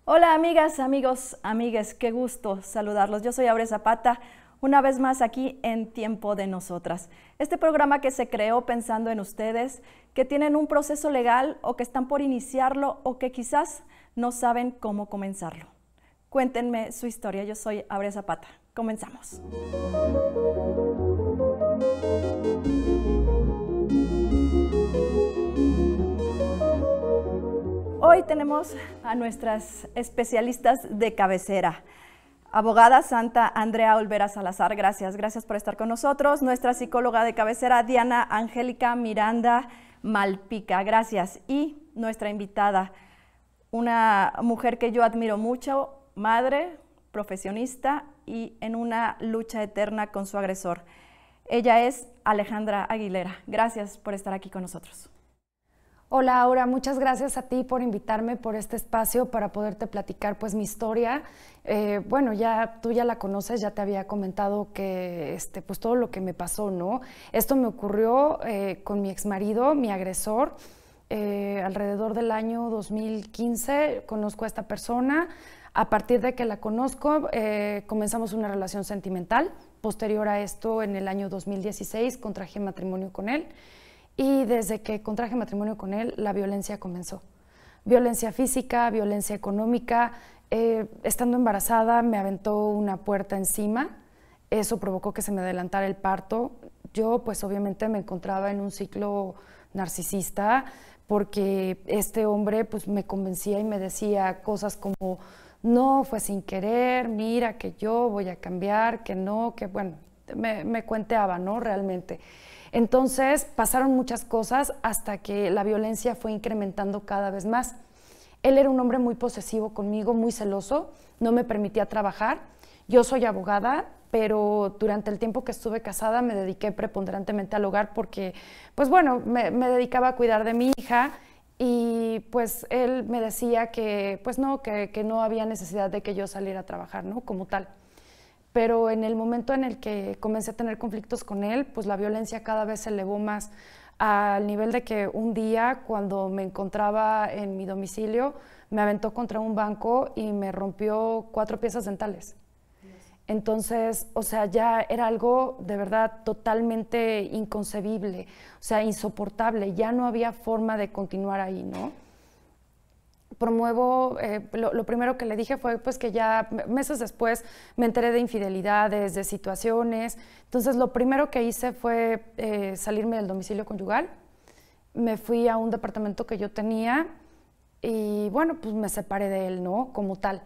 Hola amigas, amigos, amigues, qué gusto saludarlos. Yo soy Aure Zapata, una vez más aquí en Tiempo de Nosotras. Este programa que se creó pensando en ustedes, que tienen un proceso legal o que están por iniciarlo o que quizás no saben cómo comenzarlo. Cuéntenme su historia, yo soy Aure Zapata. Comenzamos. Hoy tenemos a nuestras especialistas de cabecera. Abogada Santa Andrea Olvera Salazar, gracias por estar con nosotros. Nuestra psicóloga de cabecera Diana Angélica Miranda Malpica, gracias. Y nuestra invitada, una mujer que yo admiro mucho, madre, profesionista y en una lucha eterna con su agresor. Ella es Alejandra Aguilera. Gracias por estar aquí con nosotros. Hola Aura, muchas gracias a ti por invitarme por este espacio para poderte platicar pues mi historia. Bueno, tú ya la conoces, ya te había comentado que pues todo lo que me pasó, ¿no? Esto me ocurrió con mi exmarido, mi agresor, alrededor del año 2015 conozco a esta persona. A partir de que la conozco, comenzamos una relación sentimental. Posterior a esto, en el año 2016, contraje matrimonio con él. Y desde que contraje matrimonio con él, la violencia comenzó. Violencia física, violencia económica. Estando embarazada, me aventó una puerta encima. Eso provocó que se me adelantara el parto. Yo, pues obviamente, me encontraba en un ciclo narcisista porque este hombre pues, me convencía y me decía cosas como no, fue sin querer, mira que yo voy a cambiar, que no, que bueno, me cuenteaba, ¿no? Realmente. Entonces pasaron muchas cosas hasta que la violencia fue incrementando cada vez más. Él era un hombre muy posesivo conmigo, muy celoso, no me permitía trabajar. Yo soy abogada, pero durante el tiempo que estuve casada me dediqué preponderantemente al hogar porque, pues bueno, me dedicaba a cuidar de mi hija y pues él me decía que pues no, que no había necesidad de que yo saliera a trabajar, ¿no? Como tal. Pero en el momento en el que comencé a tener conflictos con él, pues la violencia cada vez se elevó más al nivel de que un día, cuando me encontraba en mi domicilio, me aventó contra un banco y me rompió 4 piezas dentales. Entonces, o sea, ya era algo de verdad totalmente inconcebible, o sea, insoportable, ya no había forma de continuar ahí, ¿no? Promuevo, lo primero que le dije fue pues que ya meses después me enteré de infidelidades, de situaciones. Entonces lo primero que hice fue salirme del domicilio conyugal. Me fui a un departamento que yo tenía y bueno, pues me separé de él, ¿no? Como tal.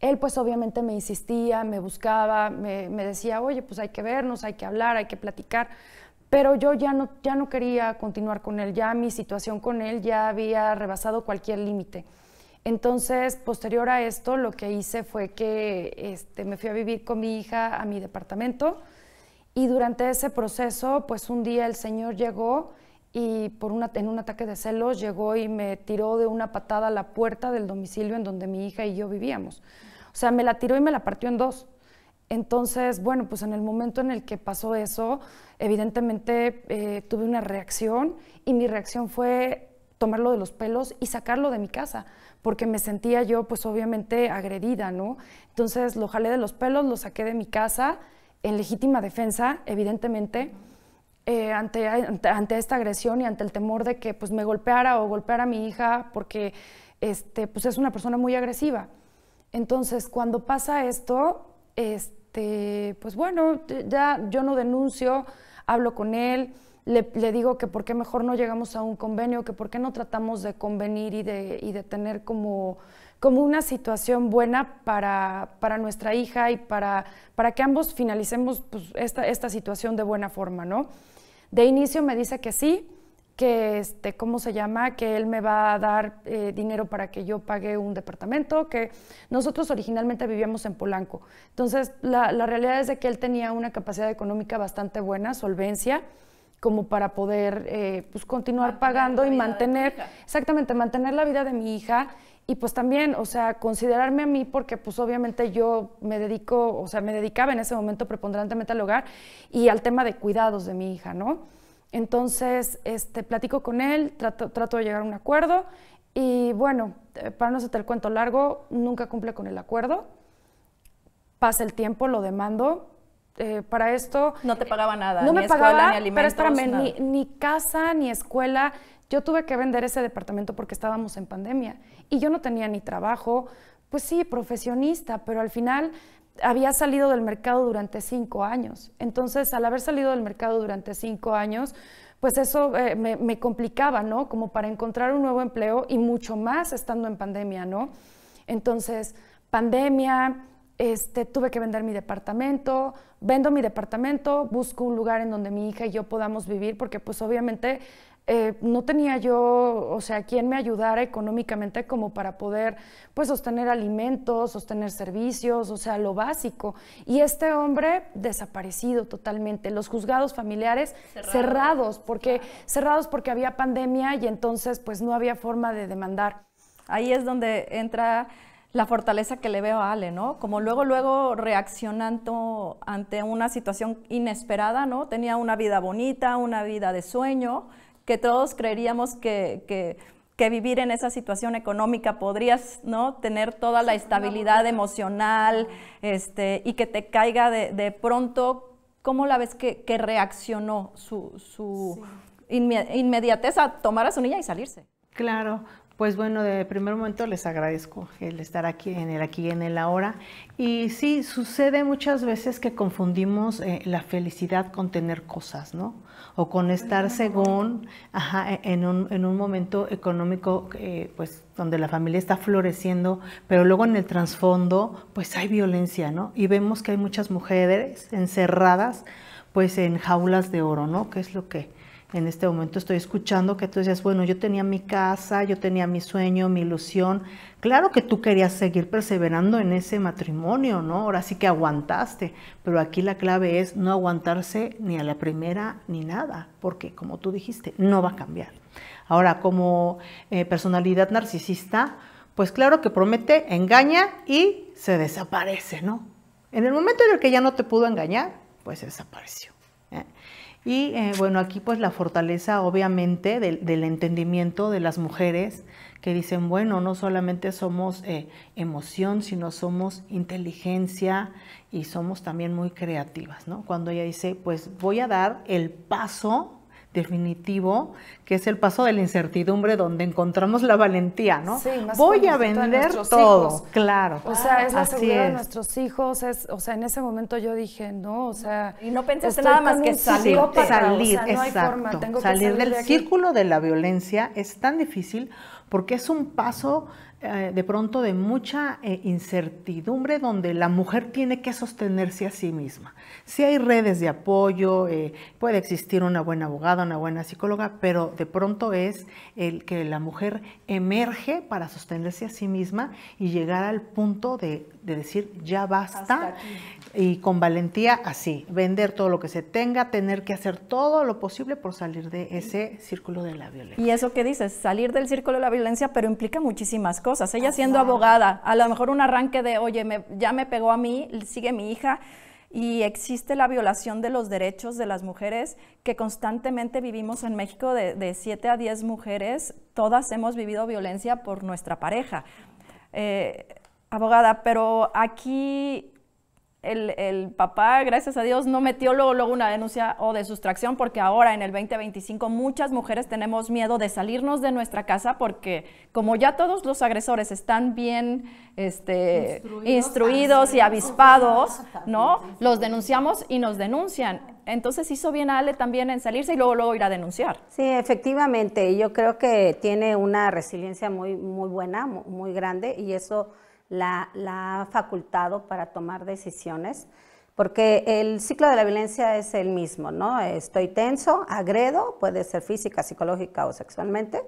Él pues obviamente me insistía, me buscaba, me decía, oye, pues hay que vernos, hay que hablar, hay que platicar. Pero yo ya no quería continuar con él, ya mi situación con él ya había rebasado cualquier límite. Entonces, posterior a esto, lo que hice fue que me fui a vivir con mi hija a mi departamento y durante ese proceso, pues un día el señor llegó y en un ataque de celos llegó y me tiró de una patada a la puerta del domicilio en donde mi hija y yo vivíamos. O sea, me la tiró y me la partió en 2. Entonces, bueno, pues en el momento en el que pasó eso, evidentemente tuve una reacción y mi reacción fue tomarlo de los pelos y sacarlo de mi casa, porque me sentía yo, pues obviamente agredida, ¿no? Entonces lo jalé de los pelos, lo saqué de mi casa en legítima defensa, evidentemente, ante esta agresión y ante el temor de que pues me golpeara o golpeara a mi hija, porque pues es una persona muy agresiva. Entonces, cuando pasa esto, pues bueno, ya yo no denuncio, hablo con él, le digo que por qué mejor no llegamos a un convenio, que por qué no tratamos de convenir y de tener como una situación buena para nuestra hija y para que ambos finalicemos pues, esta situación de buena forma, ¿no? De inicio me dice que sí, que ¿cómo se llama? Que él me va a dar dinero para que yo pague un departamento, que nosotros originalmente vivíamos en Polanco. Entonces, la realidad es de que él tenía una capacidad económica bastante buena, solvencia, como para poder pues continuar pagando y mantener la vida de mi hija y pues también, o sea, considerarme a mí porque pues obviamente yo me dedicaba en ese momento preponderantemente al hogar y al tema de cuidados de mi hija, ¿no? Entonces, platico con él, trato de llegar a un acuerdo Y bueno, para no hacerte el cuento largo, nunca cumple con el acuerdo. Pasa el tiempo, lo demando. Para esto... No te pagaba nada, no ni me escuela, pagaba, ni alimentos, pero espérame, nada. ni casa, ni escuela. Yo tuve que vender ese departamento porque estábamos en pandemia y yo no tenía ni trabajo, pues sí, profesionista, pero al final había salido del mercado durante 5 años. Entonces, al haber salido del mercado durante 5 años, pues eso me complicaba, ¿no? Como para encontrar un nuevo empleo y mucho más estando en pandemia, ¿no? Entonces, pandemia, tuve que vender mi departamento, vendo mi departamento, busco un lugar en donde mi hija y yo podamos vivir, porque pues obviamente no tenía yo, o sea, quien me ayudara económicamente como para poder pues sostener alimentos, sostener servicios, o sea, lo básico. Y este hombre desaparecido totalmente, los juzgados familiares cerrados porque había pandemia y entonces pues no había forma de demandar. Ahí es donde entra la fortaleza que le veo a Ale, ¿no? Como luego reaccionando ante una situación inesperada, ¿no? Tenía una vida bonita, una vida de sueño, que todos creeríamos que vivir en esa situación económica podrías, ¿no? Tener toda la estabilidad emocional, y que te caiga de pronto. ¿Cómo la ves que reaccionó su inmediatez a tomar a su niña y salirse? Claro. Pues bueno, de primer momento les agradezco el estar aquí en el ahora. Y sí, sucede muchas veces que confundimos la felicidad con tener cosas, ¿no? O con estar según, en un momento económico, pues donde la familia está floreciendo, pero luego en el trasfondo, pues hay violencia, ¿no? Y vemos que hay muchas mujeres encerradas, pues en jaulas de oro, ¿no? Que es lo que en este momento estoy escuchando, que tú decías, bueno, yo tenía mi casa, yo tenía mi sueño, mi ilusión. Claro que tú querías seguir perseverando en ese matrimonio, ¿no? Ahora sí que aguantaste, pero aquí la clave es no aguantarse ni a la primera ni nada, porque como tú dijiste, no va a cambiar. Ahora, como personalidad narcisista, pues claro que promete, engaña y se desaparece, ¿no? En el momento en el que ya no te pudo engañar, pues se desapareció. Y bueno, aquí pues la fortaleza obviamente del entendimiento de las mujeres que dicen, bueno, no solamente somos emoción, sino somos inteligencia y somos también muy creativas, ¿no? Cuando ella dice, pues voy a dar el paso definitivo, que es el paso de la incertidumbre, donde encontramos la valentía, ¿no? Sí, voy a vender todo, hijos. Claro. O sea, es la seguridad de es. nuestros hijos, o sea, en ese momento yo dije, no, o sea... Y no pensaste nada más que salir, salir, o sea, no hay exacto. forma, tengo que salir del de círculo de la violencia es tan difícil porque es un paso de pronto de mucha incertidumbre donde la mujer tiene que sostenerse a sí misma. Sí hay redes de apoyo, puede existir una buena abogada, una buena psicóloga, pero de pronto es el que la mujer emerge para sostenerse a sí misma y llegar al punto de decir ya basta, y con valentía así, vender todo lo que se tenga, tener que hacer todo lo posible por salir de ese círculo de la violencia. Y eso que dices, salir del círculo de la violencia, pero implica muchísimas cosas. Ella siendo abogada, a lo mejor un arranque de, oye, ya me pegó a mí, sigue mi hija, y existe la violación de los derechos de las mujeres que constantemente vivimos en México, de 7 a 10 mujeres, todas hemos vivido violencia por nuestra pareja. Abogada, pero aquí el papá, gracias a Dios, no metió luego una denuncia o de sustracción, porque ahora en el 2025 muchas mujeres tenemos miedo de salirnos de nuestra casa porque como ya todos los agresores están bien instruidos y avispados, ¿no? Los denunciamos y nos denuncian. Entonces hizo bien a Ale también en salirse y luego ir a denunciar. Sí, efectivamente, yo creo que tiene una resiliencia muy buena, muy grande, y eso la ha facultado para tomar decisiones, porque el ciclo de la violencia es el mismo, ¿no? Estoy tenso, agredo, puede ser física, psicológica o sexualmente,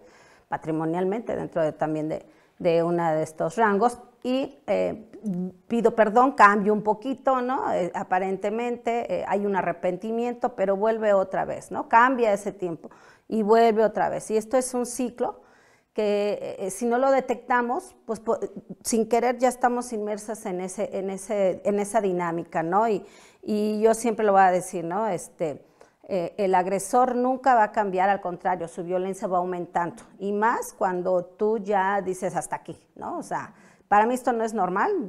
patrimonialmente, dentro también de uno de estos rangos, y pido perdón, cambio un poquito, ¿no? Aparentemente hay un arrepentimiento, pero vuelve otra vez, ¿no? Cambia ese tiempo y vuelve otra vez, y esto es un ciclo que si no lo detectamos, pues sin querer ya estamos inmersas en esa dinámica, ¿no? Y yo siempre lo voy a decir, ¿no? el agresor nunca va a cambiar, al contrario, su violencia va aumentando. Y más cuando tú ya dices hasta aquí, ¿no? O sea, para mí esto no es normal,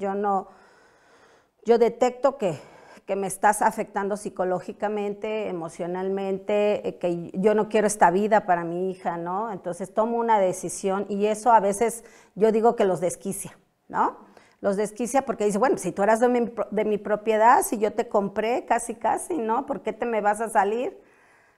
yo detecto que me estás afectando psicológicamente, emocionalmente, que yo no quiero esta vida para mi hija, ¿no? Entonces tomo una decisión y eso a veces yo digo que los desquicia, ¿no? Los desquicia porque dice, bueno, si tú eras de mi propiedad, si yo te compré casi, ¿no? ¿Por qué te me vas a salir?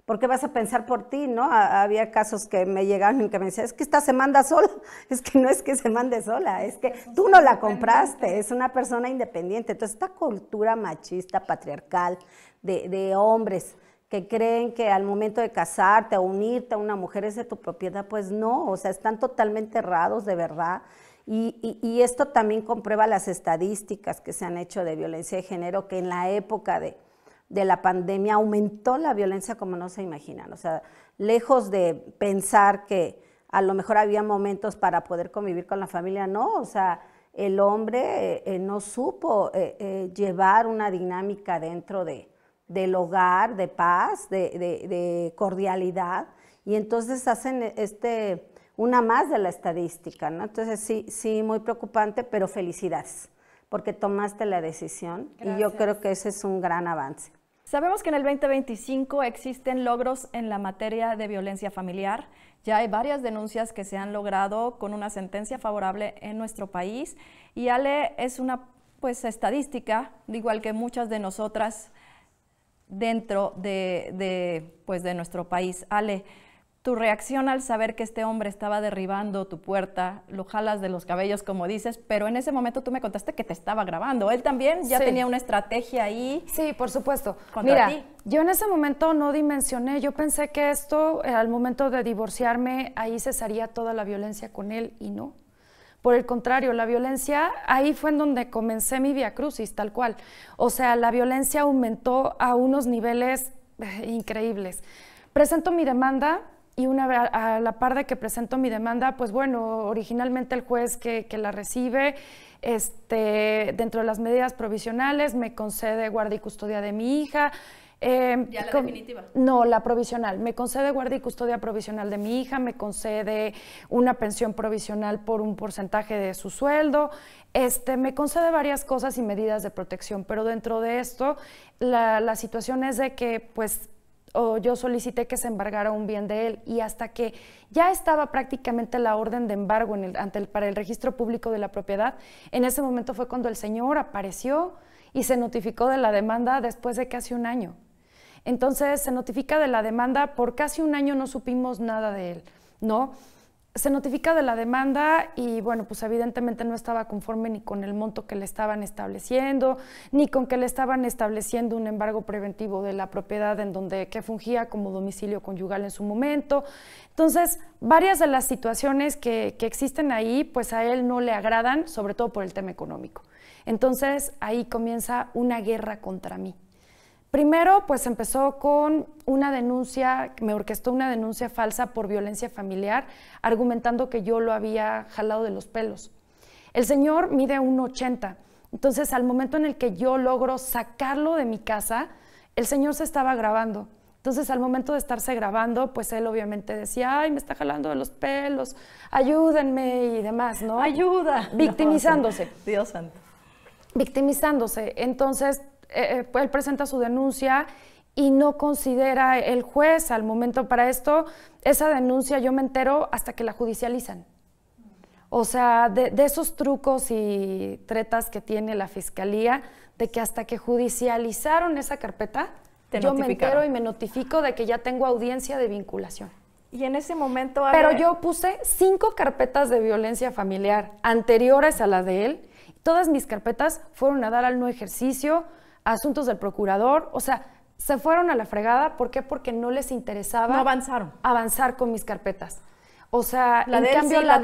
¿Por qué vas a pensar por ti, no? Había casos que me llegaron y que me decían, es que esta se manda sola. Es que no es que se mande sola, es que tú no la compraste, es una persona independiente. Entonces, esta cultura machista, patriarcal, de hombres que creen que al momento de casarte o unirte a una mujer es de tu propiedad, pues no, o sea, están totalmente errados de verdad. Y esto también comprueba las estadísticas que se han hecho de violencia de género, que en la época de la pandemia aumentó la violencia como no se imaginan. O sea, lejos de pensar que a lo mejor había momentos para poder convivir con la familia, no, o sea, el hombre no supo llevar una dinámica dentro del hogar, de paz, de cordialidad, y entonces hacen una más de la estadística, ¿no? Entonces sí, muy preocupante, pero felicidades, porque tomaste la decisión. Gracias. Y yo creo que ese es un gran avance. Sabemos que en el 2025 existen logros en la materia de violencia familiar. Ya hay varias denuncias que se han logrado con una sentencia favorable en nuestro país. Y Ale es una estadística, igual que muchas de nosotras dentro de nuestro país. Ale, tu reacción al saber que este hombre estaba derribando tu puerta, lo jalas de los cabellos, como dices, pero en ese momento tú me contaste que te estaba grabando. Él también ya tenía una estrategia ahí. Sí, por supuesto. Contra ti. Yo en ese momento no dimensioné, yo pensé que esto, al momento de divorciarme, ahí cesaría toda la violencia con él, y no. Por el contrario, la violencia, ahí fue en donde comencé mi viacrucis, tal cual. O sea, la violencia aumentó a unos niveles increíbles. Presento mi demanda. Y a la par de que presento mi demanda, pues bueno, originalmente el juez que la recibe, dentro de las medidas provisionales, me concede guardia y custodia de mi hija. ¿Ya la definitiva? No, la provisional. Me concede guardia y custodia provisional de mi hija, me concede una pensión provisional por un porcentaje de su sueldo, me concede varias cosas y medidas de protección, pero dentro de esto, la situación es de que, pues, yo solicité que se embargara un bien de él, y hasta que ya estaba prácticamente la orden de embargo para el registro público de la propiedad, en ese momento fue cuando el señor apareció y se notificó de la demanda después de casi un año. Entonces se notifica de la demanda, por casi un año no supimos nada de él, ¿no? Se notifica de la demanda y bueno, pues evidentemente no estaba conforme ni con el monto que le estaban estableciendo, ni con que le estaban estableciendo un embargo preventivo de la propiedad que fungía como domicilio conyugal en su momento. Entonces, varias de las situaciones que existen ahí, pues a él no le agradan, sobre todo por el tema económico. Entonces, ahí comienza una guerra contra mí. Primero, pues empezó con una denuncia, me orquestó una denuncia falsa por violencia familiar, argumentando que yo lo había jalado de los pelos. El señor mide 1.80, entonces al momento en el que yo logro sacarlo de mi casa, el señor se estaba grabando. Entonces al momento de estarse grabando, pues él obviamente decía, ay, me está jalando de los pelos, ayúdenme y demás, ¿no? ¡Ayuda! Victimizándose. No, Dios santo. Victimizándose. Entonces, él presenta su denuncia y no considera el juez al momento para esto, esa denuncia yo me entero hasta que la judicializan. O sea, de esos trucos y tretas que tiene la fiscalía, de que hasta que judicializaron esa carpeta, yo me entero y me notifico de que ya tengo audiencia de vinculación. Y en ese momento... Pero yo puse 5 carpetas de violencia familiar anteriores a la de él. Todas mis carpetas fueron a dar al no ejercicio, asuntos del procurador, o sea, se fueron a la fregada. ¿Por qué? Porque no les interesaba no avanzaron. Avanzar con mis carpetas. O sea, en cambio, la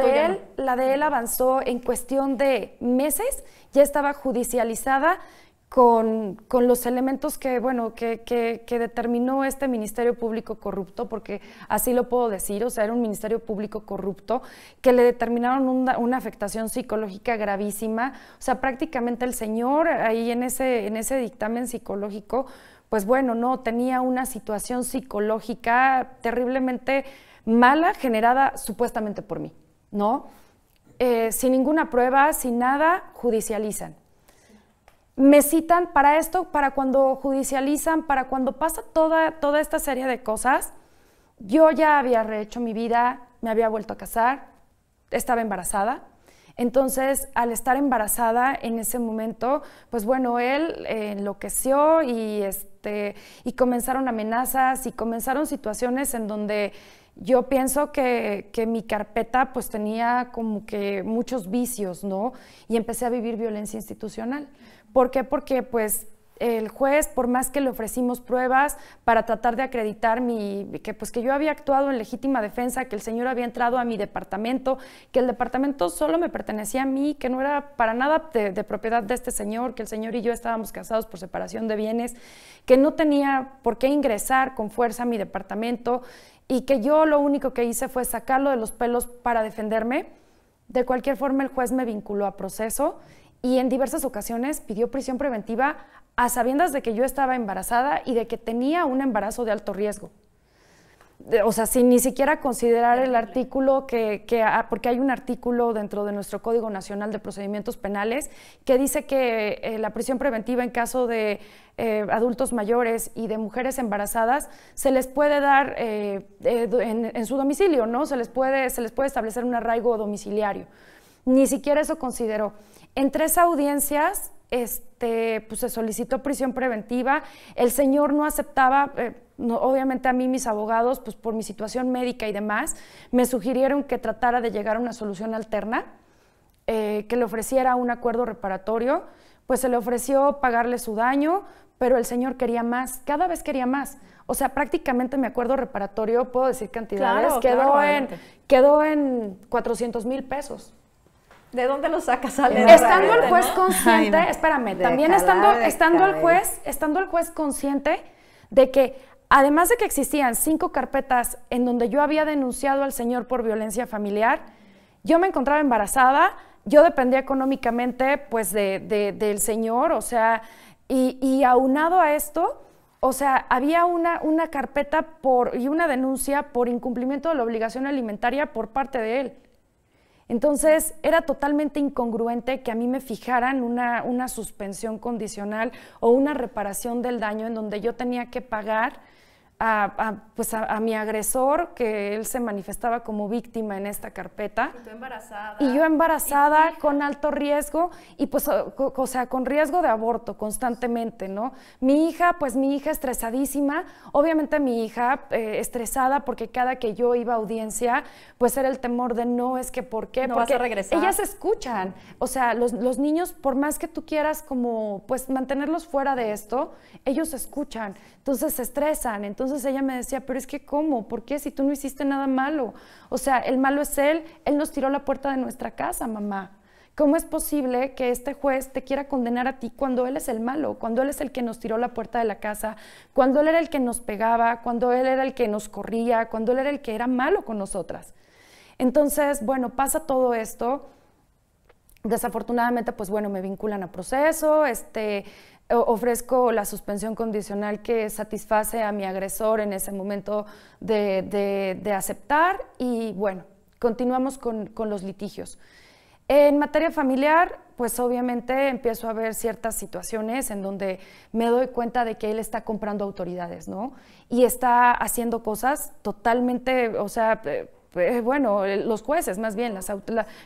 de él avanzó en cuestión de meses, ya estaba judicializada con los elementos que determinó este Ministerio Público corrupto, porque así lo puedo decir, o sea, era un Ministerio Público corrupto que le determinaron una afectación psicológica gravísima. O sea, prácticamente el señor ahí en ese dictamen psicológico, pues bueno, no, tenía una situación psicológica terriblemente mala, generada supuestamente por mí, ¿no? Sin ninguna prueba, sin nada, judicializan. Me citan para esto, para cuando judicializan, para cuando pasa toda esta serie de cosas. Yo ya había rehecho mi vida, me había vuelto a casar, estaba embarazada. Entonces, al estar embarazada en ese momento, pues bueno, él enloqueció y comenzaron amenazas y comenzaron situaciones en donde yo pienso que mi carpeta pues tenía como que muchos vicios, ¿no? Y empecé a vivir violencia institucional. ¿Por qué? Porque pues el juez, por más que le ofrecimos pruebas para tratar de acreditar que yo había actuado en legítima defensa, que el señor había entrado a mi departamento, que el departamento solo me pertenecía a mí, que no era para nada de propiedad de este señor, que el señor y yo estábamos casados por separación de bienes, que no tenía por qué ingresar con fuerza a mi departamento y que yo lo único que hice fue sacarlo de los pelos para defenderme. De cualquier forma, el juez me vinculó a proceso y en diversas ocasiones pidió prisión preventiva a sabiendas de que yo estaba embarazada y de que tenía un embarazo de alto riesgo. O sea, sin ni siquiera considerar el artículo porque hay un artículo dentro de nuestro Código Nacional de Procedimientos Penales que dice que la prisión preventiva en caso de adultos mayores y de mujeres embarazadas se les puede dar en su domicilio, ¿no? Se les puede establecer un arraigo domiciliario. Ni siquiera eso consideró. En 3 audiencias pues se solicitó prisión preventiva, el señor no aceptaba, obviamente a mí mis abogados, pues por mi situación médica y demás, me sugirieron que tratara de llegar a una solución alterna, que le ofreciera un acuerdo reparatorio, pues se le ofreció pagarle su daño, pero el señor quería más, cada vez quería más. O sea, prácticamente mi acuerdo reparatorio, puedo decir cantidades, quedó en 400,000 pesos. ¿De dónde lo sacas, Ale? Estando el juez consciente, espérame, también estando el juez consciente de que, además de que existían 5 carpetas en donde yo había denunciado al señor por violencia familiar, yo me encontraba embarazada, yo dependía económicamente pues del señor, o sea, y aunado a esto, o sea, había una carpeta y una denuncia por incumplimiento de la obligación alimentaria por parte de él. Entonces, era totalmente incongruente que a mí me fijaran una suspensión condicional o una reparación del daño en donde yo tenía que pagar a mi agresor, que él se manifestaba como víctima en esta carpeta. Y tú embarazada. Y yo embarazada con alto riesgo y pues, o sea, con riesgo de aborto constantemente, ¿no? Mi hija estresadísima, obviamente mi hija estresada porque cada que yo iba a audiencia, pues era el temor de no, es que ¿por qué? No porque vas a regresar. Ellas escuchan, o sea, los niños, por más que tú quieras como, pues mantenerlos fuera de esto, ellos escuchan, entonces se estresan, entonces ella me decía, pero es que ¿cómo? ¿Por qué? Si tú no hiciste nada malo. O sea, el malo es él nos tiró la puerta de nuestra casa, mamá. ¿Cómo es posible que este juez te quiera condenar a ti cuando él es el malo, cuando él es el que nos tiró la puerta de la casa, cuando él era el que nos pegaba, cuando él era el que nos corría, cuando él era el que era malo con nosotras? Entonces, bueno, pasa todo esto. Desafortunadamente, pues bueno, me vinculan a proceso, ofrezco la suspensión condicional que satisface a mi agresor en ese momento de aceptar y bueno, continuamos con los litigios. En materia familiar, pues obviamente empiezo a ver ciertas situaciones en donde me doy cuenta de que él está comprando autoridades, ¿no? Y está haciendo cosas totalmente, o sea, bueno, los jueces más bien, las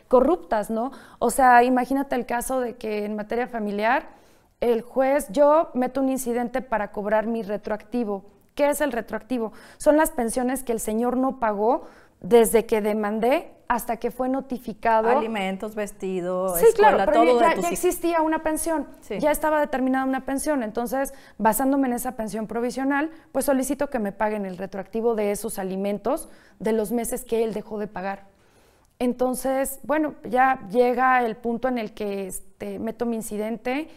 corruptas, ¿no? O sea, imagínate el caso de que en materia familiar el juez, yo meto un incidente para cobrar mi retroactivo. ¿Qué es el retroactivo? Son las pensiones que el señor no pagó desde que demandé hasta que fue notificado. Alimentos, vestido, sí, escuela, claro, pero todo ya de tus hijos. existía una pensión, sí. Ya estaba determinada una pensión, entonces, basándome en esa pensión provisional, pues solicito que me paguen el retroactivo de esos alimentos de los meses que él dejó de pagar. Entonces, bueno, ya llega el punto en el que meto mi incidente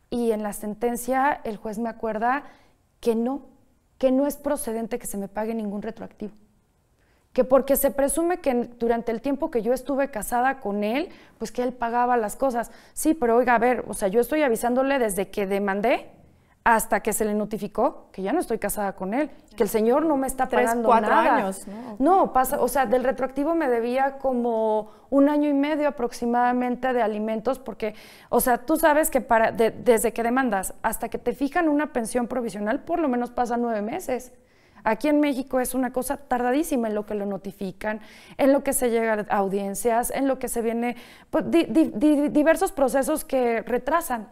y en la sentencia el juez me acuerda que no es procedente que se me pague ningún retroactivo. Que porque se presume que durante el tiempo que yo estuve casada con él, pues que él pagaba las cosas. Sí, pero oiga, a ver, o sea, yo estoy avisándole desde que demandé hasta que se le notificó que ya no estoy casada con él, que el señor no me está 3, pagando 4 nada. años, ¿no? No, pasa, o sea, del retroactivo me debía como 1 año y medio aproximadamente de alimentos, porque, o sea, tú sabes que desde que demandas hasta que te fijan una pensión provisional, por lo menos pasan 9 meses. Aquí en México es una cosa tardadísima en lo que lo notifican, en lo que se llega a audiencias, en lo que se viene, pues, diversos procesos que retrasan.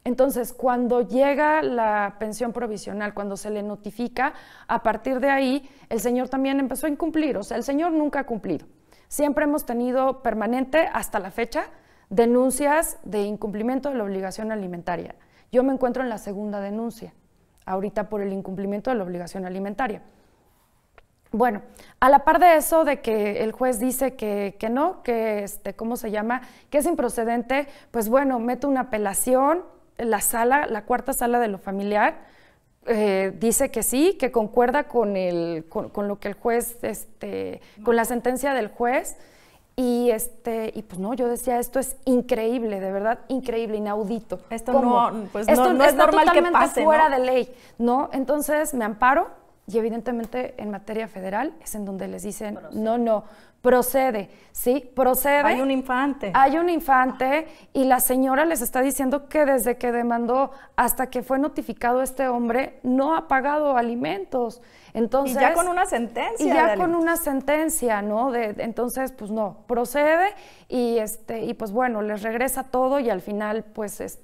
Entonces, cuando llega la pensión provisional, cuando se le notifica, a partir de ahí, el señor también empezó a incumplir. O sea, el señor nunca ha cumplido. Siempre hemos tenido permanente, hasta la fecha, denuncias de incumplimiento de la obligación alimentaria. Yo me encuentro en la segunda denuncia, ahorita por el incumplimiento de la obligación alimentaria. Bueno, a la par de eso, de que el juez dice que no, que, ¿cómo se llama?, que es improcedente, pues bueno, meto una apelación, la cuarta sala de lo familiar dice que sí, que concuerda con lo que el juez, con la sentencia del juez, y pues no, yo decía, esto es increíble, de verdad, increíble, inaudito. Esto ¿Cómo? no, pues Esto no es normal que totalmente pase, fuera ¿no? de ley, ¿no? Entonces me amparo y evidentemente en materia federal es en donde les dicen, procede, ¿sí? Procede. Hay un infante. Hay un infante y la señora les está diciendo que desde que demandó hasta que fue notificado este hombre no ha pagado alimentos. Entonces, y ya con una sentencia. Y ya con una sentencia, ¿no? Entonces, pues no, procede y pues bueno, les regresa todo y al final, pues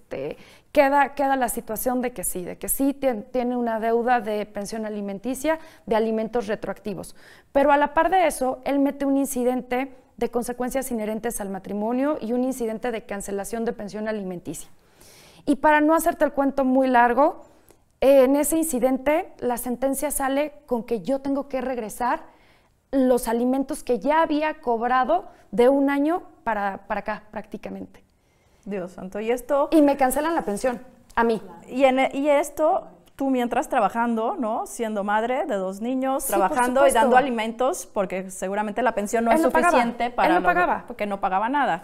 queda la situación de que sí tiene una deuda de pensión alimenticia, de alimentos retroactivos. Pero a la par de eso, él mete un incidente de consecuencias inherentes al matrimonio y un incidente de cancelación de pensión alimenticia. Y para no hacerte el cuento muy largo, en ese incidente la sentencia sale con que yo tengo que regresar los alimentos que ya había cobrado de 1 año para acá prácticamente. Dios santo, y esto... Y me cancelan la pensión, a mí. Y esto, tú mientras trabajando, ¿no? Siendo madre de 2 niños, Sí, trabajando y dando alimentos, porque seguramente la pensión no es suficiente para... Él no pagaba. Porque no pagaba nada.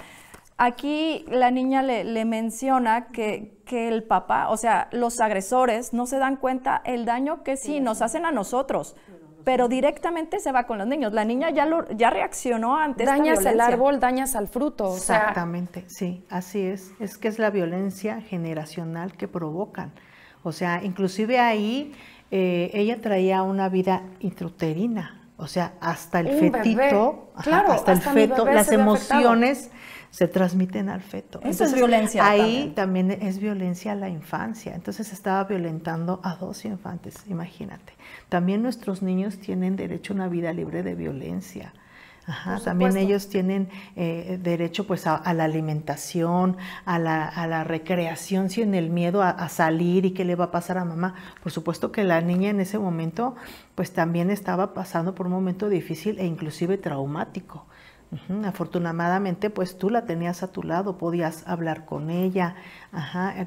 Aquí la niña le menciona que el papá, o sea, los agresores no se dan cuenta el daño que sí nos hacen a nosotros, pero directamente se va con los niños. La niña ya reaccionó ante esta violencia. Dañas el árbol, dañas al fruto. Exactamente, sí, así es. Es que es la violencia generacional que provocan. O sea, inclusive ahí ella traía una vida intrauterina. O sea, hasta el fetito, claro, hasta el feto, las emociones se transmiten al feto. Eso es violencia. Ahí también es violencia a la infancia. Entonces estaba violentando a 2 infantes, imagínate. También nuestros niños tienen derecho a una vida libre de violencia. También ellos tienen derecho pues a la alimentación, a la recreación, sin el miedo a salir y qué le va a pasar a mamá. Por supuesto que la niña en ese momento pues también estaba pasando por un momento difícil e inclusive traumático. Afortunadamente pues tú la tenías a tu lado, podías hablar con ella,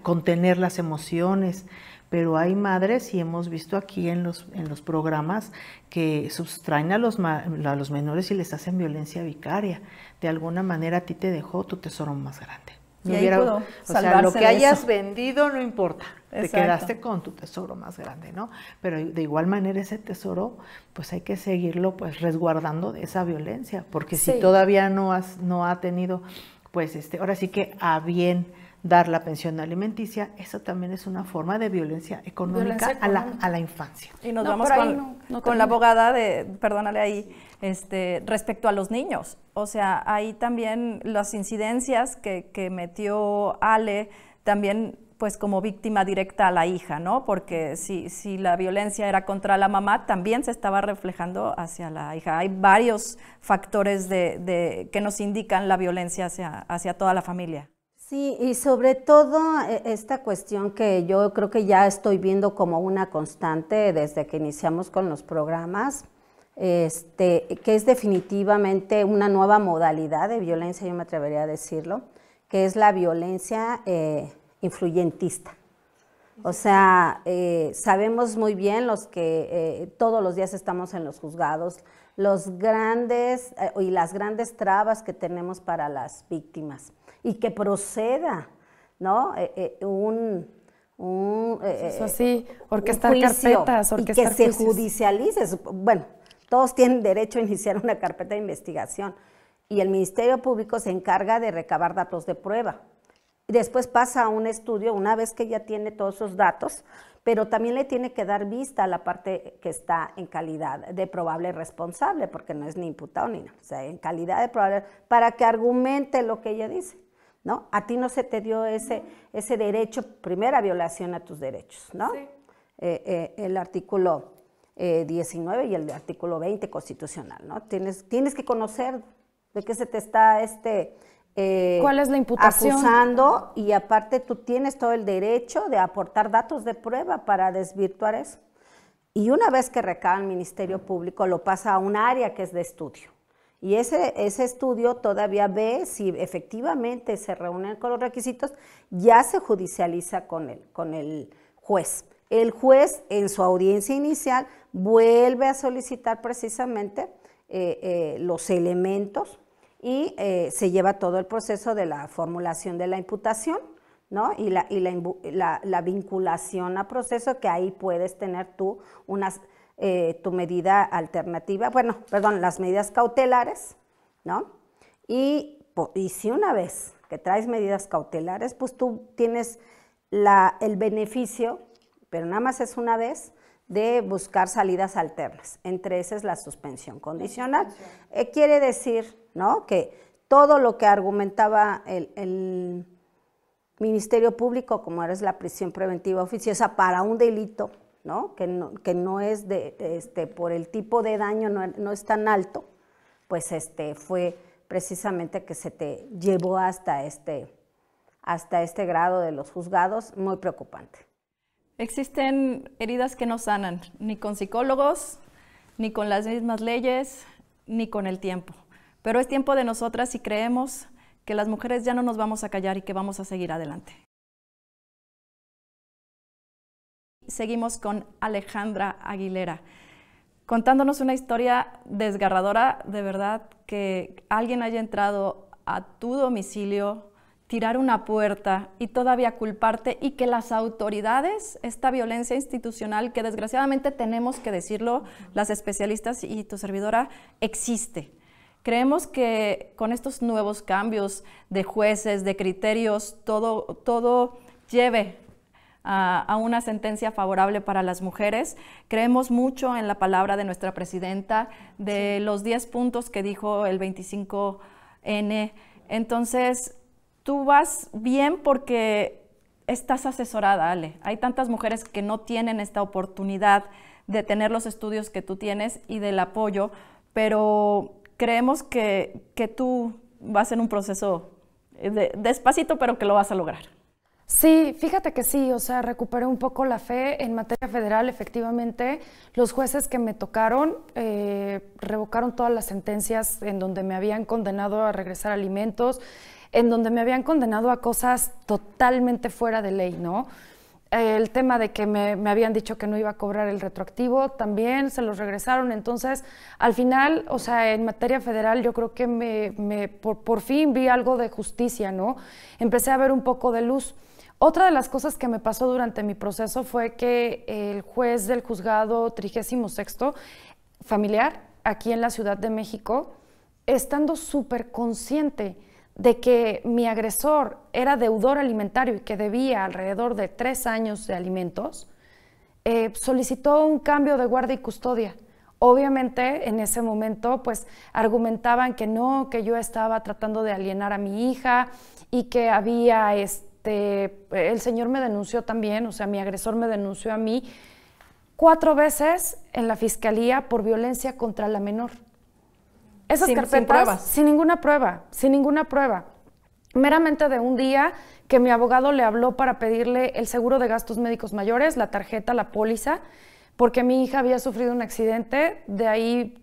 contener las emociones. Pero hay madres, y hemos visto aquí en los programas, que sustraen a los menores y les hacen violencia vicaria. De alguna manera a ti te dejó tu tesoro más grande. Y ahí pudo o sea, lo que de hayas eso. vendido no importa, Exacto. te quedaste con tu tesoro más grande, ¿no? Pero de igual manera ese tesoro, pues hay que seguirlo pues resguardando de esa violencia, porque si todavía no ha tenido, pues ahora sí que a bien dar la pensión alimenticia, eso también es una forma de violencia económica, a la infancia. Y nos vamos con la abogada perdónale ahí, respecto a los niños. O sea, ahí también las incidencias que metió Ale, también pues como víctima directa a la hija, ¿no? Porque si la violencia era contra la mamá, también se estaba reflejando hacia la hija. Hay varios factores que nos indican la violencia hacia toda la familia. Sí, y sobre todo esta cuestión que yo creo que ya estoy viendo como una constante desde que iniciamos con los programas, que es definitivamente una nueva modalidad de violencia, yo me atrevería a decirlo, que es la violencia influyentista. O sea, sabemos muy bien los que todos los días estamos en los juzgados, los grandes y las grandes trabas que tenemos para las víctimas, y que proceda, ¿no? Eso sí, orquestar juicio, carpetas, y que orquestar se juicios. judicialice. Bueno, todos tienen derecho a iniciar una carpeta de investigación y el Ministerio Público se encarga de recabar datos de prueba. Y después pasa a un estudio una vez que ya tiene todos esos datos, pero también le tiene que dar vista a la parte que está en calidad de probable responsable, porque no es ni imputado ni nada, o sea, en calidad de probable, para que argumente lo que ella dice, ¿no? A ti no se te dio ese derecho, primera violación a tus derechos, ¿no? Sí. El artículo 19 y el artículo 20 constitucional, ¿no? Tienes que conocer de qué se te está ¿cuál es la imputación? Acusando, y aparte tú tienes todo el derecho de aportar datos de prueba para desvirtuar eso. Y una vez que recae el Ministerio Público, lo pasa a un área que es de estudio. Y ese estudio todavía ve si efectivamente se reúnen con los requisitos, ya se judicializa con el juez. El juez, en su audiencia inicial, vuelve a solicitar precisamente los elementos y se lleva todo el proceso de la formulación de la imputación, ¿no? Y la vinculación a proceso, que ahí puedes tener tú tu medida alternativa, las medidas cautelares, ¿no? Y si una vez que traes medidas cautelares, pues tú tienes el beneficio, pero nada más es una vez, de buscar salidas alternas. Entre esas la suspensión condicional. Quiere decir, ¿no?, que todo lo que argumentaba el Ministerio Público, como es la prisión preventiva oficiosa para un delito, ¿no?, que no es por el tipo de daño, no es tan alto, pues fue precisamente que se te llevó hasta este grado de los juzgados, muy preocupante. Existen heridas que no sanan, ni con psicólogos, ni con las mismas leyes, ni con el tiempo. Pero es tiempo de nosotras, y creemos que las mujeres ya no nos vamos a callar y que vamos a seguir adelante. Seguimos con Alejandra Aguilera, contándonos una historia desgarradora, de verdad, que alguien haya entrado a tu domicilio, tirar una puerta y todavía culparte, y que las autoridades, esta violencia institucional que desgraciadamente tenemos que decirlo, las especialistas y tu servidora, existe. Creemos que con estos nuevos cambios de jueces, de criterios, todo lleve a una sentencia favorable para las mujeres. Creemos mucho en la palabra de nuestra presidenta, de los 10 puntos que dijo el 25N. Entonces, tú vas bien porque estás asesorada, Ale. Hay tantas mujeres que no tienen esta oportunidad de tener los estudios que tú tienes y del apoyo, pero creemos que tú vas en un proceso despacito, pero que lo vas a lograr. Sí, fíjate que sí, o sea, recuperé un poco la fe en materia federal. Efectivamente, los jueces que me tocaron revocaron todas las sentencias en donde me habían condenado a regresar alimentos, en donde me habían condenado a cosas totalmente fuera de ley, ¿no? El tema de que me habían dicho que no iba a cobrar el retroactivo, también se los regresaron. Entonces, al final, o sea, en materia federal yo creo que por fin vi algo de justicia, ¿no? Empecé a ver un poco de luz. Otra de las cosas que me pasó durante mi proceso fue que el juez del juzgado 36º familiar, aquí en la Ciudad de México, estando súper consciente de que mi agresor era deudor alimentario y que debía alrededor de 3 años de alimentos, solicitó un cambio de guardia y custodia. Obviamente, en ese momento, pues, argumentaban que no, que yo estaba tratando de alienar a mi hija y que había, el señor me denunció también, o sea, mi agresor me denunció a mí 4 veces en la fiscalía por violencia contra la menor. Esas carpetas, sin pruebas. Sin ninguna prueba. Meramente de un día que mi abogado le habló para pedirle el seguro de gastos médicos mayores, la tarjeta, la póliza, porque mi hija había sufrido un accidente, de ahí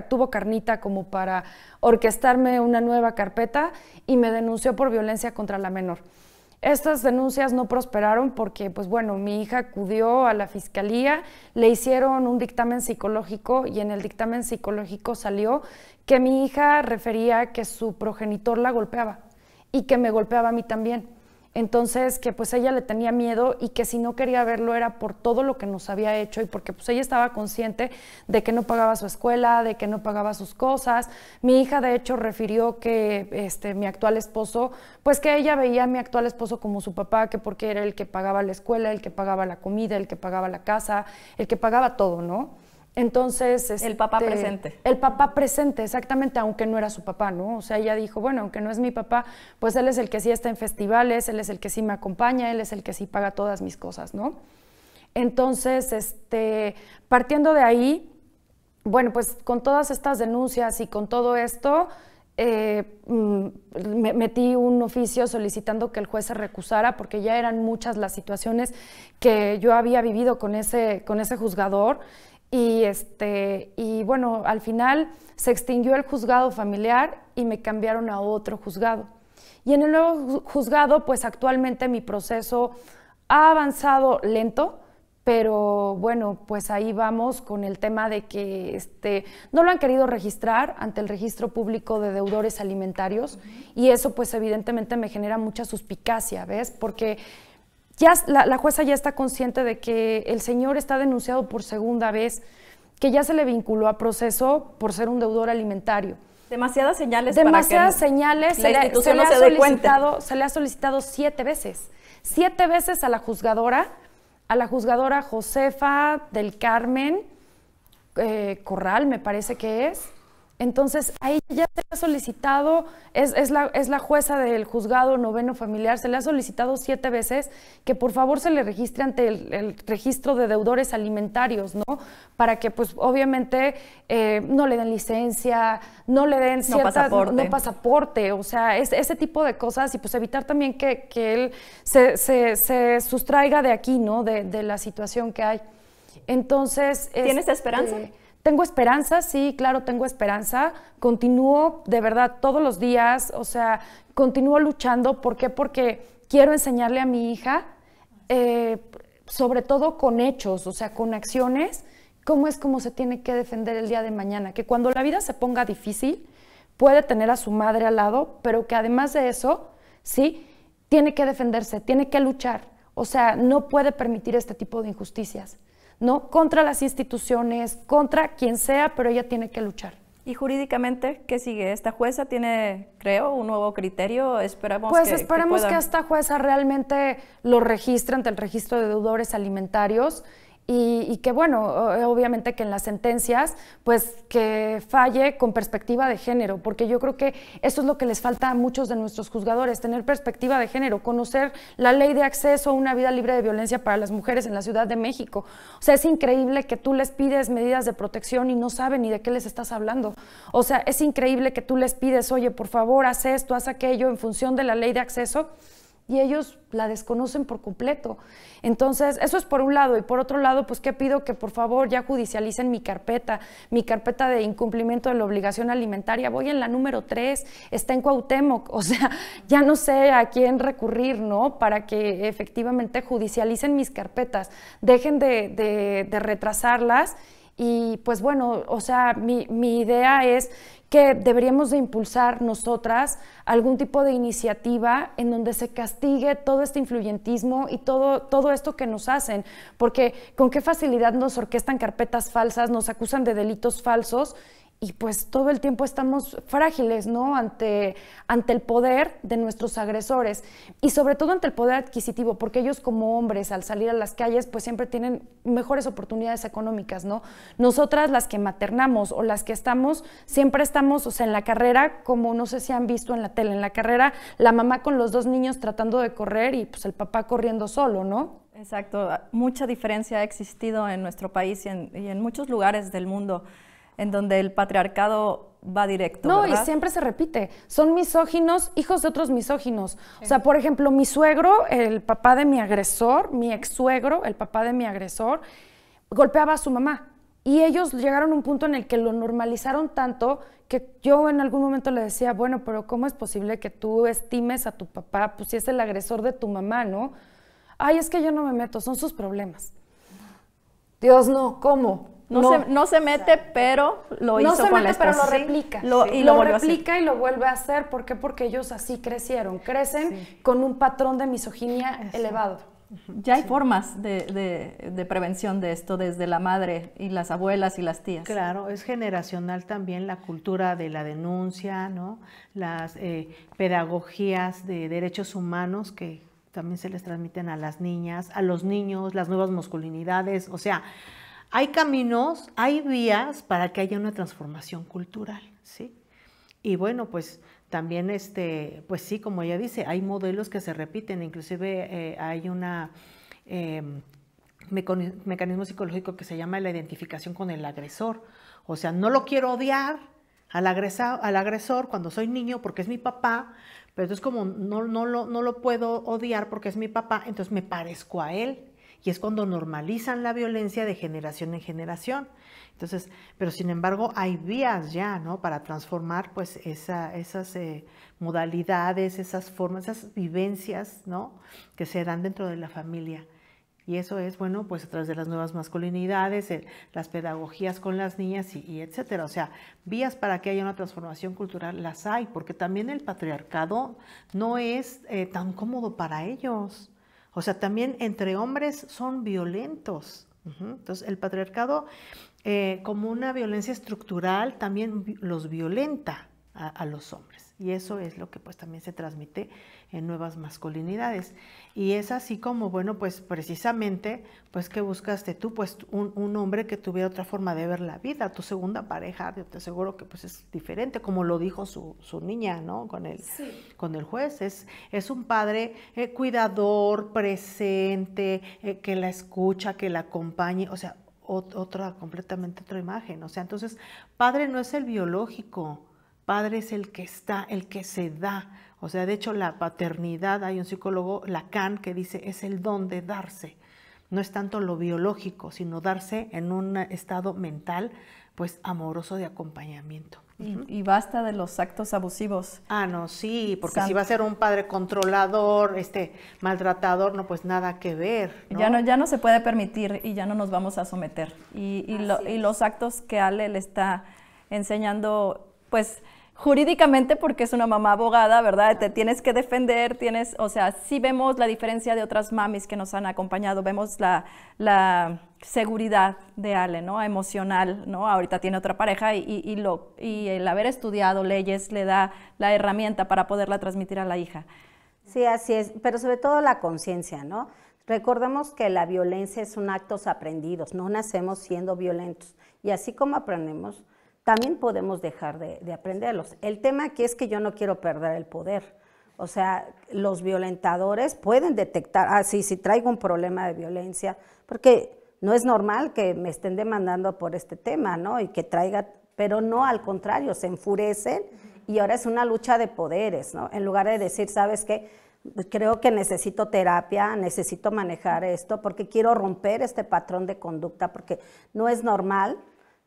tuvo carnita como para orquestarme una nueva carpeta y me denunció por violencia contra la menor. Estas denuncias no prosperaron porque, pues bueno, mi hija acudió a la fiscalía, le hicieron un dictamen psicológico y en el dictamen psicológico salió que mi hija refería que su progenitor la golpeaba y que me golpeaba a mí también. Entonces, que pues ella le tenía miedo y que si no quería verlo era por todo lo que nos había hecho y porque pues ella estaba consciente de que no pagaba su escuela, de que no pagaba sus cosas. Mi hija de hecho refirió que mi actual esposo, pues que ella veía a mi actual esposo como su papá, que porque era el que pagaba la escuela, el que pagaba la comida, el que pagaba la casa, el que pagaba todo, ¿no? Entonces, el papá presente. El papá presente, exactamente, aunque no era su papá, ¿no? O sea, ella dijo, bueno, aunque no es mi papá, pues él es el que sí está en festivales, él es el que sí me acompaña, él es el que sí paga todas mis cosas, ¿no? Entonces, partiendo de ahí, bueno, pues con todas estas denuncias y con todo esto, metí un oficio solicitando que el juez se recusara porque ya eran muchas las situaciones que yo había vivido con ese juzgador. Y bueno, al final se extinguió el juzgado familiar y me cambiaron a otro juzgado. Y en el nuevo juzgado, pues actualmente mi proceso ha avanzado lento, pero bueno, pues ahí vamos con el tema de que no lo han querido registrar ante el registro público de deudores alimentarios y eso pues evidentemente me genera mucha suspicacia, ¿ves? Porque ya la jueza ya está consciente de que el señor está denunciado por segunda vez, que ya se le vinculó a proceso por ser un deudor alimentario. Demasiadas señales Demasiadas señales. La institución no se dé cuenta. Se le ha solicitado 7 veces. 7 veces a la juzgadora Josefa del Carmen Corral, me parece que es. Entonces, ahí ya se le ha solicitado, es la jueza del juzgado noveno familiar, se le ha solicitado 7 veces que por favor se le registre ante el registro de deudores alimentarios, ¿no? Para que, pues, obviamente, no le den licencia, no le den no pasaporte, o sea, ese tipo de cosas y, pues, evitar también que él se sustraiga de aquí, ¿no? De la situación que hay. Entonces… ¿Tienes esperanza? Tengo esperanza, sí, claro, tengo esperanza. Continúo de verdad todos los días, o sea, continúo luchando. ¿Por qué? Porque quiero enseñarle a mi hija, sobre todo con hechos, o sea, con acciones, cómo se tiene que defender el día de mañana. Que cuando la vida se ponga difícil, puede tener a su madre al lado, pero que además de eso, sí, tiene que defenderse, tiene que luchar. O sea, no puede permitir este tipo de injusticias, ¿no? Contra las instituciones, contra quien sea, pero ella tiene que luchar. ¿Y jurídicamente qué sigue? ¿Esta jueza tiene, creo, un nuevo criterio? Esperemos que esta jueza realmente lo registre ante el registro de deudores alimentarios y que, bueno, obviamente que en las sentencias, pues que falle con perspectiva de género, porque yo creo que eso es lo que les falta a muchos de nuestros juzgadores, tener perspectiva de género, conocer la ley de acceso a una vida libre de violencia para las mujeres en la Ciudad de México. O sea, es increíble que tú les pides medidas de protección y no saben ni de qué les estás hablando. O sea, es increíble que tú les pides, oye, por favor, haz esto, haz aquello en función de la ley de acceso, y ellos la desconocen por completo. Entonces, eso es por un lado. Y por otro lado, pues, ¿qué pido? Que por favor ya judicialicen mi carpeta de incumplimiento de la obligación alimentaria. Voy en la número 3, está en Cuauhtémoc. O sea, ya no sé a quién recurrir, ¿no? Para que efectivamente judicialicen mis carpetas, dejen de retrasarlas. Y pues bueno, o sea, mi idea es que deberíamos de impulsar nosotras algún tipo de iniciativa en donde se castigue todo este influyentismo y todo esto que nos hacen, porque con qué facilidad nos orquestan carpetas falsas, nos acusan de delitos falsos y pues todo el tiempo estamos frágiles, ¿no? Ante el poder de nuestros agresores y sobre todo ante el poder adquisitivo, porque ellos como hombres al salir a las calles pues siempre tienen mejores oportunidades económicas, ¿no? Nosotras las que maternamos o las que siempre estamos, o sea, en la carrera, como no sé si han visto en la tele, en la carrera, la mamá con los 2 niños tratando de correr y pues el papá corriendo solo, ¿no? Exacto, mucha diferencia ha existido en nuestro país y en muchos lugares del mundo, en donde el patriarcado va directo, No, ¿verdad? Y siempre se repite. Son misóginos, hijos de otros misóginos. Sí. O sea, por ejemplo, mi suegro, el papá de mi agresor, mi ex suegro, el papá de mi agresor, golpeaba a su mamá. Y ellos llegaron a un punto en el que lo normalizaron tanto que yo en algún momento le decía, bueno, pero ¿cómo es posible que tú estimes a tu papá? Pues si es el agresor de tu mamá, ¿no? Ay, es que yo no me meto, son sus problemas. Dios, no, ¿cómo? No se mete, pero lo hizo con la esposa. No se mete, pero lo replica. Lo replica y lo vuelve a hacer. ¿Por qué? Porque ellos así crecieron. Crecen con un patrón de misoginia elevado. Ya hay formas de prevención de esto desde la madre y las abuelas y las tías. Claro, es generacional también la cultura de la denuncia, ¿no? Las pedagogías de derechos humanos que también se les transmiten a las niñas, a los niños, las nuevas masculinidades. O sea, hay caminos, hay vías para que haya una transformación cultural, ¿sí? Y bueno, pues también, pues sí, como ella dice, hay modelos que se repiten, inclusive hay una mecanismo psicológico que se llama la identificación con el agresor. O sea, no lo quiero odiar al agresor cuando soy niño porque es mi papá, pero entonces como no lo puedo odiar porque es mi papá, entonces me parezco a él. Y es cuando normalizan la violencia de generación en generación. Entonces, pero sin embargo hay vías ya, ¿no? Para transformar pues esas modalidades, esas formas, esas vivencias, ¿no? Que se dan dentro de la familia. Y eso es, bueno, pues a través de las nuevas masculinidades, las pedagogías con las niñas y etcétera. O sea, vías para que haya una transformación cultural las hay, porque también el patriarcado no es tan cómodo para ellos. O sea, también entre hombres son violentos. Entonces, el patriarcado, como una violencia estructural, también los violenta a los hombres. Y eso es lo que pues también se transmite en nuevas masculinidades. Y es así como, bueno, pues precisamente, pues ¿qué buscaste tú? Pues un hombre que tuviera otra forma de ver la vida. Tu segunda pareja, yo te aseguro que pues es diferente, como lo dijo su niña, ¿no? Con el juez. Es un padre cuidador, presente, que la escucha, que la acompañe, o sea, completamente otra imagen. O sea, entonces, padre no es el biológico, padre es el que está, el que se da. O sea, de hecho, la paternidad, hay un psicólogo, Lacan, que dice, es el don de darse. No es tanto lo biológico, sino darse en un estado mental, pues, amoroso de acompañamiento. Y basta de los actos abusivos. Ah, no, sí, porque si va a ser un padre controlador, maltratador, no, pues nada que ver, ¿no? Ya no se puede permitir y ya no nos vamos a someter. Y los actos que Ale le está enseñando, pues, jurídicamente, porque es una mamá abogada, ¿verdad? Te tienes que defender, o sea, sí vemos la diferencia de otras mamis que nos han acompañado, vemos la seguridad de Ale, ¿no? Emocional, ¿no? Ahorita tiene otra pareja y el haber estudiado leyes le da la herramienta para poderla transmitir a la hija. Sí, así es, pero sobre todo la conciencia, ¿no? Recordemos que la violencia son actos aprendidos, no nacemos siendo violentos. Y así como aprendemos, también podemos dejar de aprenderlos. El tema aquí es que yo no quiero perder el poder. O sea, los violentadores pueden detectar, si traigo un problema de violencia, porque no es normal que me estén demandando por este tema, ¿no? Y que traiga, pero no, al contrario, se enfurecen y ahora es una lucha de poderes, ¿no? En lugar de decir, ¿sabes qué? Creo que necesito terapia, necesito manejar esto, porque quiero romper este patrón de conducta, porque no es normal.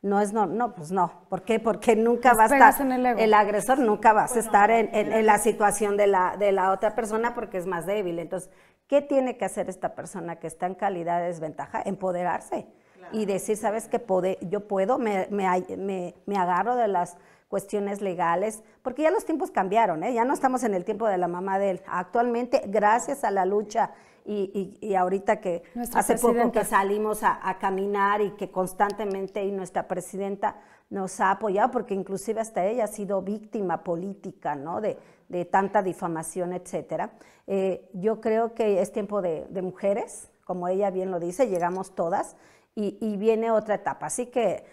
Pues no. ¿Por qué? Porque nunca va a estar, el agresor nunca va a estar en la situación de la otra persona porque es más débil. Entonces, ¿qué tiene que hacer esta persona que está en calidad de desventaja? Empoderarse y decir, ¿sabes qué? Yo puedo, me agarro de las cuestiones legales, porque ya los tiempos cambiaron, ya no estamos en el tiempo de la mamá de él. Actualmente, gracias a la lucha y ahorita que hace poco que salimos a caminar y que constantemente y nuestra presidenta nos ha apoyado, porque inclusive hasta ella ha sido víctima política, ¿no? de tanta difamación, etcétera. Yo creo que es tiempo de mujeres, como ella bien lo dice, llegamos todas y viene otra etapa, así que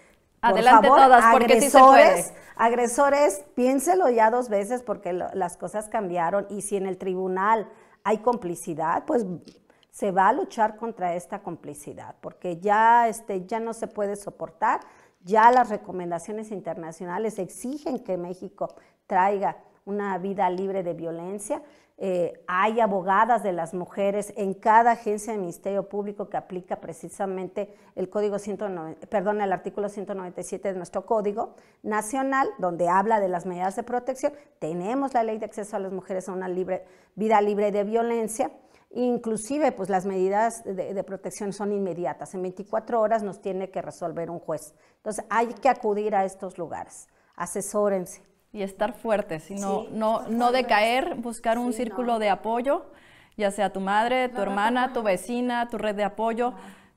adelante por favor, todas, porque sí se puede. Agresores, piénselo ya 2 veces porque las cosas cambiaron y si en el tribunal hay complicidad, pues se va a luchar contra esta complicidad, porque ya no se puede soportar, ya las recomendaciones internacionales exigen que México traiga una vida libre de violencia. Hay abogadas de las mujeres en cada agencia del Ministerio Público que aplica precisamente el artículo 197 de nuestro Código Nacional, donde habla de las medidas de protección. Tenemos la Ley de Acceso a las Mujeres a una vida libre de violencia. Inclusive, pues las medidas de protección son inmediatas. En 24 horas nos tiene que resolver un juez. Entonces, hay que acudir a estos lugares. Asesórense. Y estar fuertes, no decaer, buscar un círculo de apoyo, ya sea tu madre, tu hermana, tu vecina, tu red de apoyo.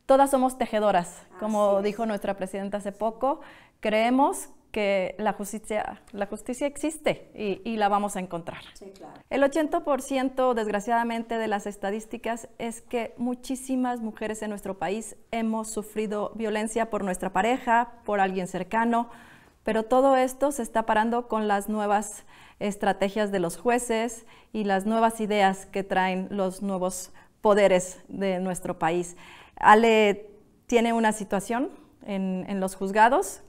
Todas somos tejedoras, como dijo nuestra presidenta hace poco. Creemos que la justicia existe y la vamos a encontrar. Sí, claro. El 80%, desgraciadamente, de las estadísticas es que muchísimas mujeres en nuestro país hemos sufrido violencia por nuestra pareja, por alguien cercano, pero todo esto se está parando con las nuevas estrategias de los jueces y las nuevas ideas que traen los nuevos poderes de nuestro país. Ale tiene una situación en los juzgados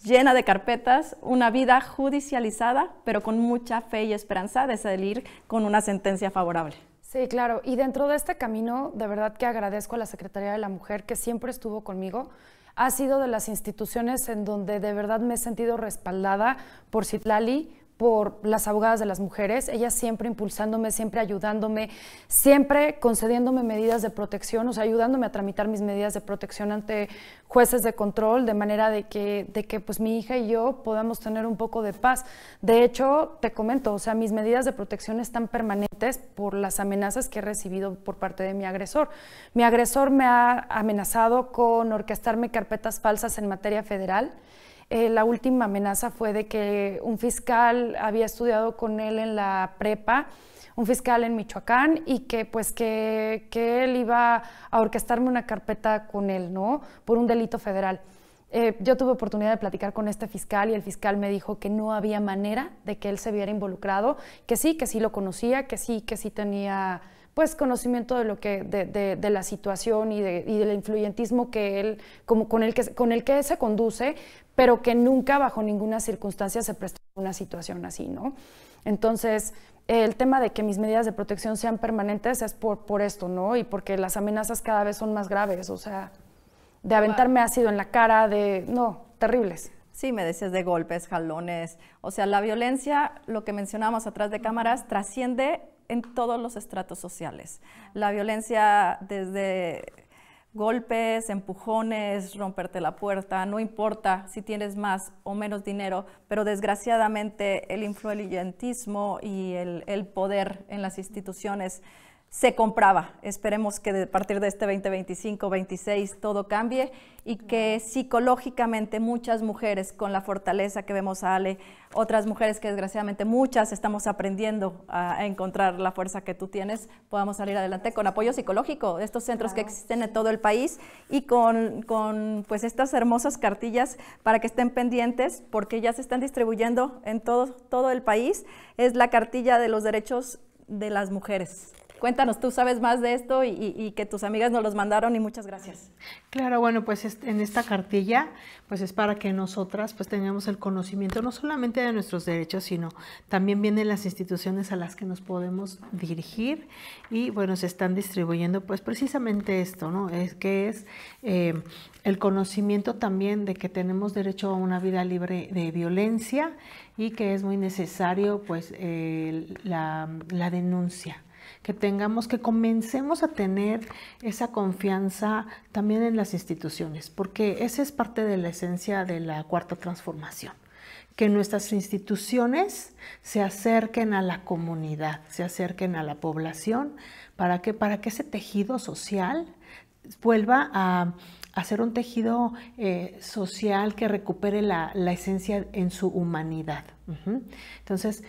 llena de carpetas, una vida judicializada, pero con mucha fe y esperanza de salir con una sentencia favorable. Sí, claro. Y dentro de este camino, de verdad que agradezco a la Secretaría de la Mujer, que siempre estuvo conmigo. Ha sido de las instituciones en donde de verdad me he sentido respaldada por Citlali, por las abogadas de las mujeres, ellas siempre impulsándome, siempre ayudándome, siempre concediéndome medidas de protección, o sea, ayudándome a tramitar mis medidas de protección ante jueces de control, de manera de que pues mi hija y yo podamos tener un poco de paz. De hecho, te comento, o sea, mis medidas de protección están permanentes por las amenazas que he recibido por parte de mi agresor. Mi agresor me ha amenazado con orquestarme carpetas falsas en materia federal. La última amenaza fue de que un fiscal había estudiado con él en la prepa, un fiscal en Michoacán, y que pues que él iba a orquestarme una carpeta con él, ¿no? Por un delito federal. Yo tuve oportunidad de platicar con este fiscal y el fiscal me dijo que no había manera de que él se viera involucrado, que sí lo conocía, que sí tenía pues conocimiento de lo que de la situación y del influyentismo que él con el que se conduce, pero que nunca bajo ninguna circunstancia se prestó una situación así, ¿no? Entonces, el tema de que mis medidas de protección sean permanentes es por esto, ¿no? Y porque las amenazas cada vez son más graves, o sea, de aventarme ácido en la cara, terribles. Sí, me decías de golpes, jalones, o sea, la violencia, lo que mencionamos atrás de cámaras, trasciende en todos los estratos sociales. La violencia desde golpes, empujones, romperte la puerta, no importa si tienes más o menos dinero, pero desgraciadamente el influyentismo y el poder en las instituciones se compraba. Esperemos que a partir de este 2025-26 todo cambie y que psicológicamente muchas mujeres con la fortaleza que vemos a Ale, otras mujeres que desgraciadamente muchas estamos aprendiendo a encontrar la fuerza que tú tienes, podamos salir adelante con apoyo psicológico, estos centros que existen en todo el país y con pues estas hermosas cartillas para que estén pendientes porque ya se están distribuyendo en todo el país. Es la cartilla de los derechos de las mujeres. Cuéntanos, tú sabes más de esto y que tus amigas nos los mandaron y muchas gracias. Claro, bueno, pues en esta cartilla pues es para que nosotras pues tengamos el conocimiento no solamente de nuestros derechos, sino también vienen las instituciones a las que nos podemos dirigir y bueno, se están distribuyendo pues precisamente esto, ¿no? Es el conocimiento también de que tenemos derecho a una vida libre de violencia y que es muy necesario pues la denuncia. Que comencemos a tener esa confianza también en las instituciones, porque esa es parte de la esencia de la Cuarta Transformación, que nuestras instituciones se acerquen a la comunidad, se acerquen a la población, para que ese tejido social vuelva a ser un tejido social que recupere la esencia en su humanidad. Entonces,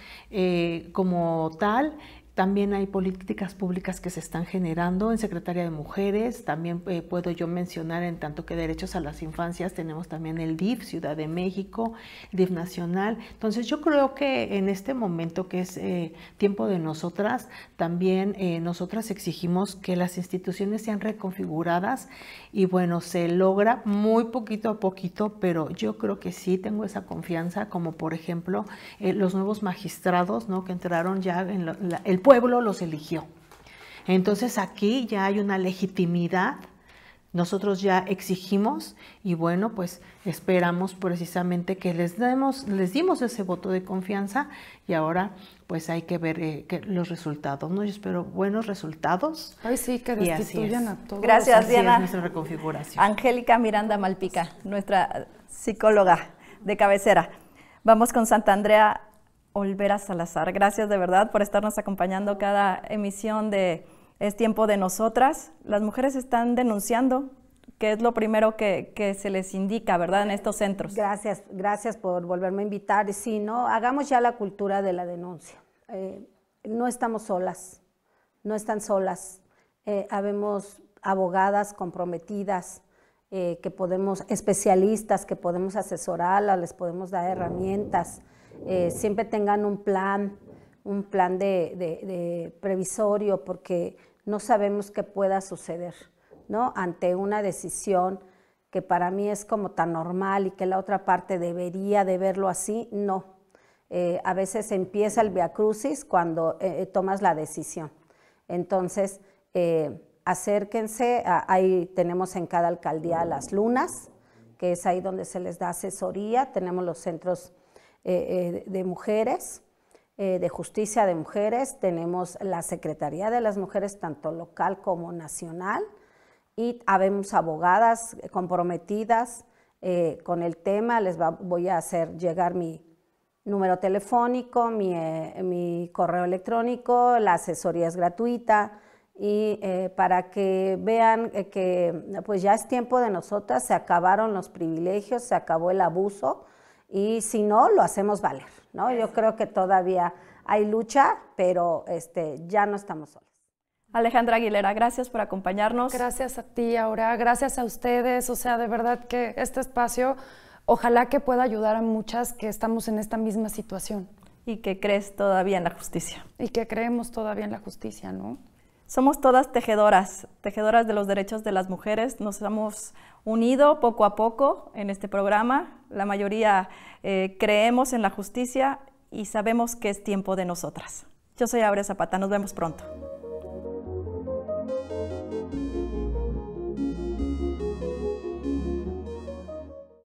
como tal, también hay políticas públicas que se están generando en Secretaría de Mujeres, también puedo yo mencionar en tanto que derechos a las infancias, tenemos también el DIF, Ciudad de México, DIF Nacional. Entonces yo creo que en este momento que es tiempo de nosotras, también nosotras exigimos que las instituciones sean reconfiguradas y bueno, se logra muy poquito a poquito, pero yo creo que sí tengo esa confianza, como por ejemplo los nuevos magistrados, ¿no? Que entraron ya en el pueblo los eligió. Entonces aquí ya hay una legitimidad Nosotros ya exigimos y bueno, pues esperamos precisamente que les dimos ese voto de confianza y ahora pues hay que ver los resultados, ¿no? Yo espero buenos resultados. Ay, sí, que destituyan a todos. Gracias, Diana. Es nuestra reconfiguración. Angélica Miranda Malpica, nuestra psicóloga de cabecera. Vamos con Santa Andrea Olvera Salazar. Gracias de verdad por estarnos acompañando cada emisión de Es Tiempo de Nosotras. Las mujeres están denunciando, que es lo primero que se les indica, ¿verdad?, en estos centros. Gracias por volverme a invitar. Sí, ¿no? Hagamos ya la cultura de la denuncia. No estamos solas, no están solas. Habemos abogadas comprometidas, especialistas que podemos asesorarlas, les podemos dar herramientas. Siempre tengan un plan de previsorio, porque no sabemos qué pueda suceder, ¿no? Ante una decisión que para mí es como tan normal y que la otra parte debería de verlo así, no. A veces empieza el viacrucis cuando tomas la decisión. Entonces, acérquense, ahí tenemos en cada alcaldía las lunas, que es ahí donde se les da asesoría. Tenemos los centros de mujeres, de justicia de mujeres, tenemos la Secretaría de las Mujeres, tanto local como nacional, y habemos abogadas comprometidas con el tema. Voy a hacer llegar mi número telefónico, mi correo electrónico, la asesoría es gratuita, y para que vean que pues ya es tiempo de nosotras, se acabaron los privilegios, se acabó el abuso, y si no, lo hacemos valer, ¿no? Yo creo que todavía hay lucha, pero ya no estamos solas. Alejandra Aguilera, gracias por acompañarnos. Gracias a ti, Aura, gracias a ustedes. O sea, de verdad que este espacio, ojalá que pueda ayudar a muchas que estamos en esta misma situación. Y que crees todavía en la justicia. Y que creemos todavía en la justicia, ¿no? Somos todas tejedoras de los derechos de las mujeres. Nos hemos unido poco a poco en este programa. La mayoría creemos en la justicia y sabemos que es tiempo de nosotras. Yo soy Aurea Zapata, nos vemos pronto.